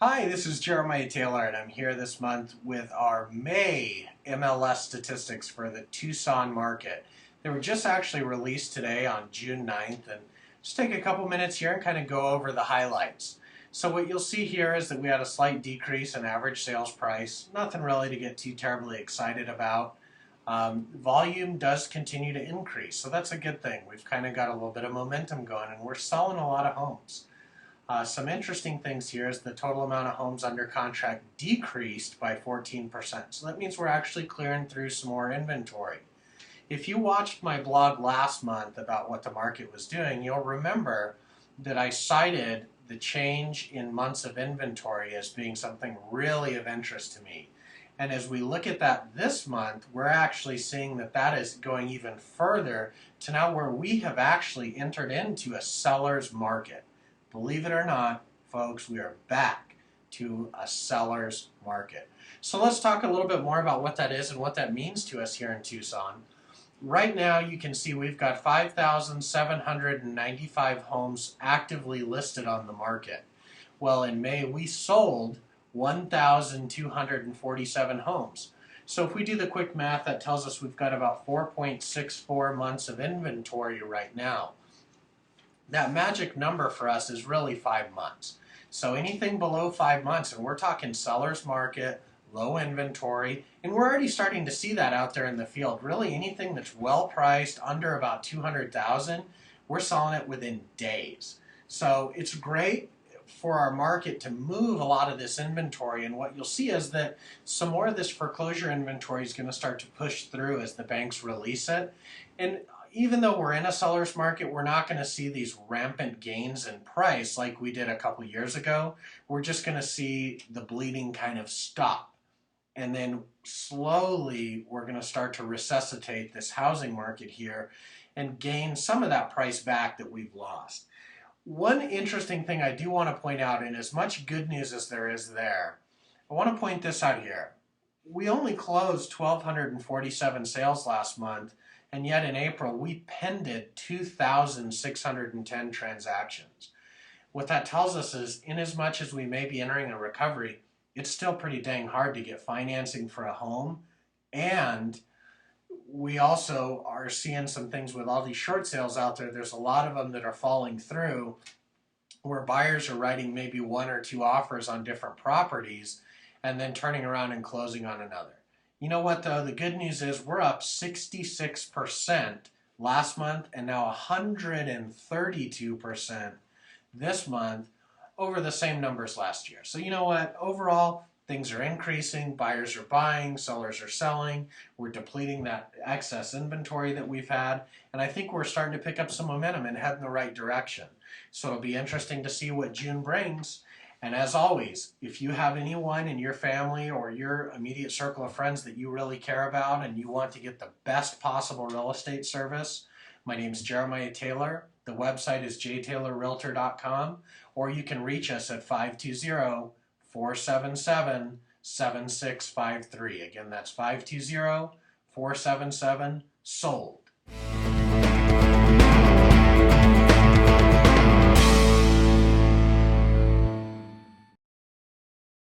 Hi, this is Jeremiah Taylor, and I'm here this month with our May MLS statistics for the Tucson market. They were just actually released today on June 9th, and just take a couple minutes here and kind of go over the highlights. So what you'll see here is that we had a slight decrease in average sales price. Nothing really to get too terribly excited about. Volume does continue to increase, so that's a good thing. We've kind of got a little bit of momentum going, and we're selling a lot of homes. Some interesting things here is the total amount of homes under contract decreased by 14%. So that means we're actually clearing through some more inventory. If you watched my blog last month about what the market was doing, you'll remember that I cited the change in months of inventory as being something really of interest to me. And as we look at that this month, we're actually seeing that that is going even further to now where we have actually entered into a seller's market. Believe it or not, folks, we are back to a seller's market. So let's talk a little bit more about what that is and what that means to us here in Tucson. Right now, you can see we've got 5,795 homes actively listed on the market. Well, in May, we sold 1,247 homes. So if we do the quick math, that tells us we've got about 4.64 months of inventory right now. That magic number for us is really 5 months. So anything below 5 months, and we're talking seller's market, low inventory, and we're already starting to see that out there in the field. Really anything that's well priced under about 200,000, we're selling it within days. So it's great for our market to move a lot of this inventory, and what you'll see is that some more of this foreclosure inventory is going to start to push through as the banks release it. And even though we're in a seller's market, we're not going to see these rampant gains in price like we did a couple years ago. We're just going to see the bleeding kind of stop. And then slowly we're going to start to resuscitate this housing market here and gain some of that price back that we've lost. One interesting thing I do want to point out, and as much good news as there is there, I want to point this out here. We only closed 1,247 sales last month, and yet in April we pended 2,610 transactions. What that tells us is, in as much as we may be entering a recovery, it's still pretty dang hard to get financing for a home, and we also are seeing some things with all these short sales out there. There's a lot of them that are falling through where buyers are writing maybe 1 or 2 offers on different properties and then turning around and closing on another. You know what though? The good news is we're up 66% last month and now 132% this month over the same numbers last year. So you know what? Overall, things are increasing, buyers are buying, sellers are selling, we're depleting that excess inventory that we've had, and I think we're starting to pick up some momentum and head in the right direction. So it'll be interesting to see what June brings. And as always, if you have anyone in your family or your immediate circle of friends that you really care about and you want to get the best possible real estate service, my name is Jeremiah Taylor. The website is jtaylorrealtor.com, or you can reach us at 520-477-7653. Again, that's 520-477-SOLD.